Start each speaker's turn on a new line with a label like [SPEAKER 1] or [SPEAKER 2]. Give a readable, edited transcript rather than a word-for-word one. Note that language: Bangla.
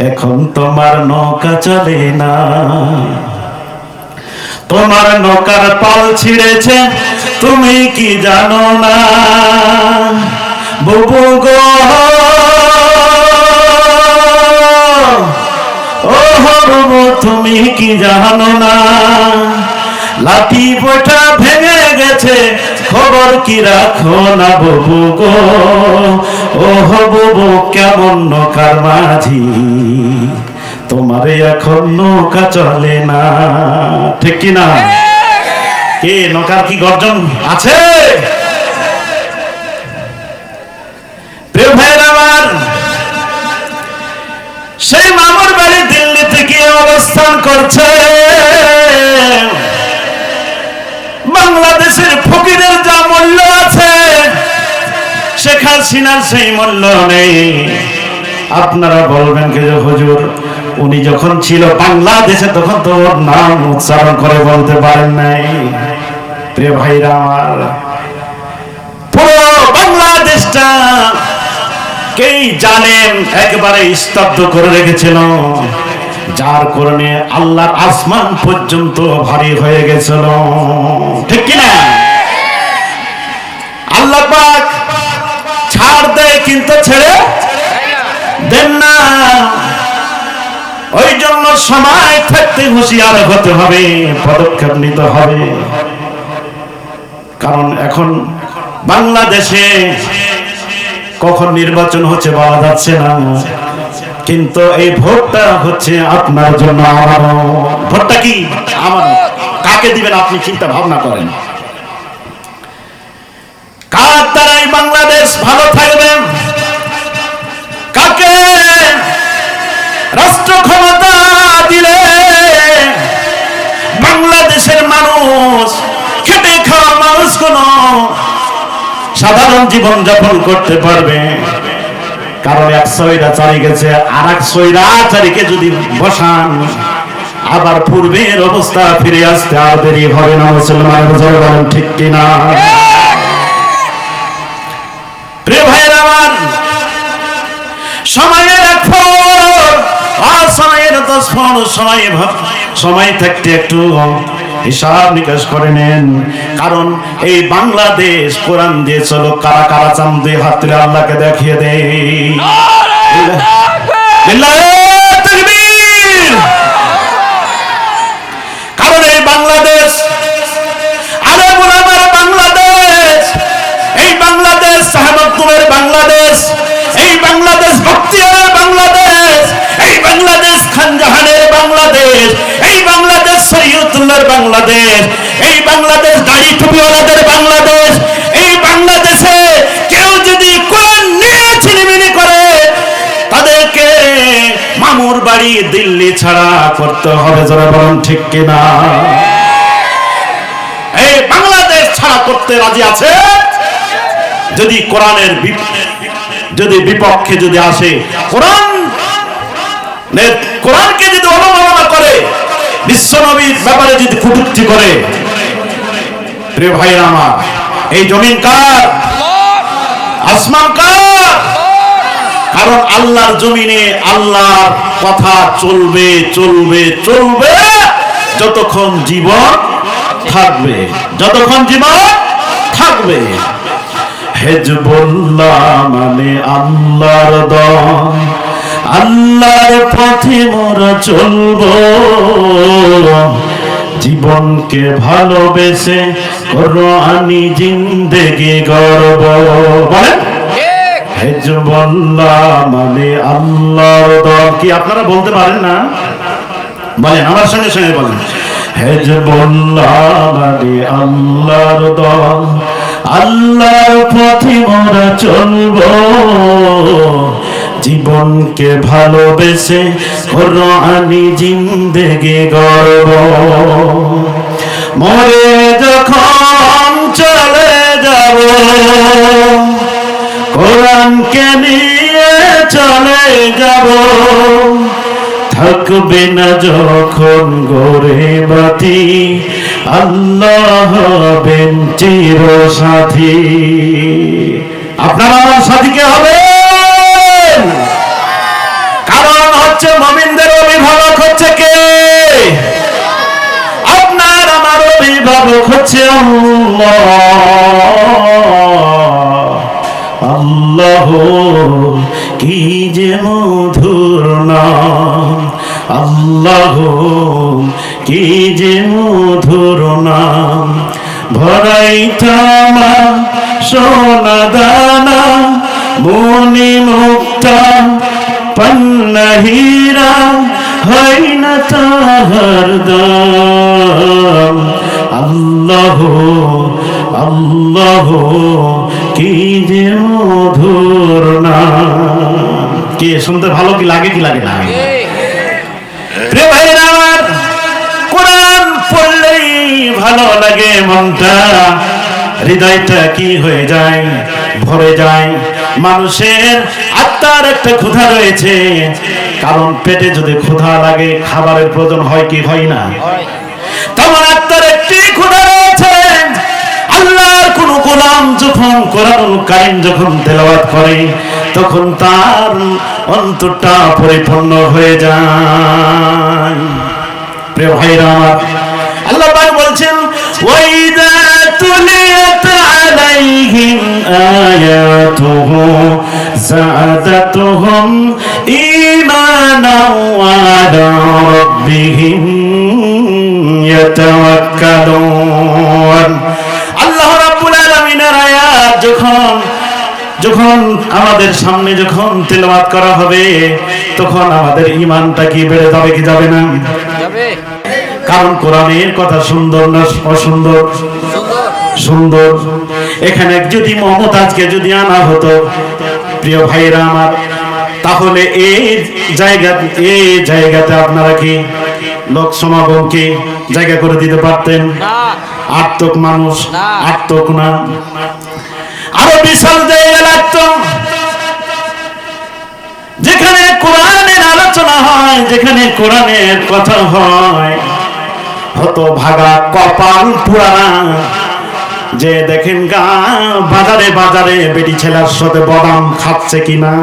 [SPEAKER 1] এখন তোমার নৌকা চলে না, তোমার নৌকার পাল ছিঁড়েছে, তুমি কি জানো না? বুবু গো ও বুবু, তুমি কি জানো না? লাঠি বইটা ভেঙে গেছে, খবর কি রাখো না বুবু গো? ও বুবু, কেমন নৌকার মাঝি, তোমারে এখন নৌকা চলে না। ঠিক কি না? কে নৌকার কি গর্জন আছে? প্রিয় ভাইরা আমার, সেই মামার বাড়ি দিল্লিতে গিয়ে অবস্থান করছে। বাংলাদেশের ফকিরের যা মূল্য আছে, শেখ হাসিনার সেই মূল্য নেই। আপনারা বলবেন কি যে হুজুর, উনি যখন ছিল বাংলাদেশে তখন তো ওর নাম উচ্চারণ করে বলতে পারেন নাই। প্রিয় ভাইরা আমার, পুরো বাংলাদেশটা কেই জানেন একবারে স্তব্ধ করে রেখেছিল, যার কারণে আল্লাহর আসমান পর্যন্ত ভারী হয়ে গেছিল। ঠিক কিনা? আল্লাহ পাক ছাড় দেয় কিন্তু ছেড়ে দেন না। ওই জন্য সময় থাকতে হুঁশিয়ার হতে হবে, পদক্ষেপ নিতে হবে। কারণ এখন বাংলাদেশে কখন নির্বাচন হচ্ছে বলা যাচ্ছে না, কিন্তু এই ভোটটা হচ্ছে আপনার জন্য, আমার ভোটটা কি আমার। কাকে দিবেন আপনি চিন্তা ভাবনা করেন। কার দ্বারাই বাংলাদেশ ভালো থাকবে, কাকে রাষ্ট্র ক্ষমতা দিলে বাংলাদেশের মানুষ, খেটে খাওয়া মানুষ কোন সাধারণ জীবন যাপন করতে পারবে। কারণ এক স্বৈরাচারী গেছে, আর এক স্বৈরাচারীকে যদি বসান, আবার পূর্বের অবস্থা ফিরে আসতে আর দেরি হবে না। মুসলমান বলেন ঠিক কিনা? প্রিয় ভাইয়ের আমার, সময়ের সময় থাকতে একটু হিসাব নিকাশ করে নেন। কারণ এই বাংলাদেশ কোরআন দিয়ে চলো, কারা কারা চান দুই হাত তুলে আল্লাহকে দেখিয়ে দেয়। কারণ এই বাংলাদেশ, আরে আমার বাংলাদেশ, এই বাংলাদেশ সাহাবাতুলের বাংলাদেশ, এই বাংলাদেশ বখতিয়ারের বাংলাদেশ, এই বাংলাদেশ খানজাহানের বাংলাদেশ, এই বাংলাদেশ শরীয়তুল্লাহর বাংলাদেশ, এই বাংলাদেশ দাড়ি টুপিওয়ালাদের বাংলাদেশ। এই বাংলাদেশে কেউ যদি কোরআন নিয়ে ছিনিমিনি করে, তাদেরকে মামুর বাড়ি দিল্লি ছাড়া করতে হবে। যারা বলেন ঠিক কিনা? এই বাংলাদেশ ছাড়া করতে রাজি আছে যদি কোরআনের যদি বিপক্ষে যদি আসে, কোরআনকে যদি অবমাননা করে, বিশ্বনবীর ব্যাপারে যদি কটূক্তি করে, প্রিয় ভাইরা আমার, এই জমিন কার? আসমান কার? কারণ আল্লাহর জমিনে আল্লাহর কথা চলবে চলবে চলবে যতক্ষণ জীবন থাকবে, যতক্ষণ জীবন থাকবে। হিজবুল্লাহ মানে আল্লাহর দল, আল্লাহর পথে মোরা চলবো, জীবনকে ভালোবেসে কোরআনি জিন্দেগি গড়ব। বলেন হিজবুল্লাহ মানে আল্লাহর দল। কি আপনারা বলতে পারেন না? বলেন আমার সঙ্গে সঙ্গে বলেন, হিজবুল্লাহ মানে আল্লাহর দল, আল্লাহর পথে মোরা চলবো, জীবনকে ভালোবেসে কোরআনি জিন্দেগি গড়ব। মরে যখন চলে যাব, কোরআনকে নিয়ে চলে যাব, থাকবে না যখন গড়ে বাতি, আল্লাহ হবেন চির সাথী। আপনারা আমার সাথী কে হবে? কারণ হচ্ছে মুমিনদের অভিভাবক হচ্ছে কে? আপনার আমার অভিভাবক হচ্ছে আল্লাহ। আল্লাহ কি যে মধুর নাম, আল্লাহ কি যে মধুর নাম। ভরাইতাম সোনা দানা মনি মুক্তা পান্না হীরা হয় না তাহার দাম। আল্লাহ আল্লাহ কি যে মধুর নাম। কি শুনতে ভালো কি লাগে, কি লাগে না? প্রিয় ভাইরা আমার, কোরআন পড়লেই ভালো লাগে, মনটা হৃদয়টা কি হয়ে যায়, ভরে যায়। মানুষের আত্মার একটা ক্ষুধা রয়েছে, কারণ পেটে যদি ক্ষুধা লাগে খাবারের প্রয়োজন হয় কি হয় না? তেমন আত্মার একটি ক্ষুধা রয়েছে। আল্লাহর কোন গোলাম যখন কোরআনুল কারীম যখন তেলাওয়াত করে তখন তার অন্তরটা পরিপূর্ণ হয়ে যায়। প্রিয় ভাইরা আমার, আল্লাহ পাক বলছেন ওয়াইদা তুলিয়াত আলাইহিম আয়াতুহু যাদাতুহুম ঈমানাও আলা রাব্বিহিম ইয়াতাওয়াক্কালুন। আল্লাহ রাব্বুল আলামিনের আয়াত যখন আমাদের সামনে যখন তেলাওয়াত করা হবে তখন আমাদের ঈমানটা কি বেড়ে যাবে কি যাবে না? যাবে। কারণ কোরআনের কথা সুন্দর না অসুন্দর? সুন্দর। এখানে যদি মমতাজকে যদি আনা হতো প্রিয় ভাইরা আমার, তাহলে এই জায়গাতে আপনারা কি লোক সমাগমকে জায়গা করে দিতে পারতেন? আটক মানুষ, আটক না, আরো বিশাল জায়গা লাগতো। যেখানে কোরআনের আলোচনা হয়, যেখানে কোরআনের কথা হয়, হতো ভাগা কপাল পুরানা। যে দেখেন গা বাজারে বাজারে বেটি ছেলের সাথে বাদাম খাচ্ছে কিনা।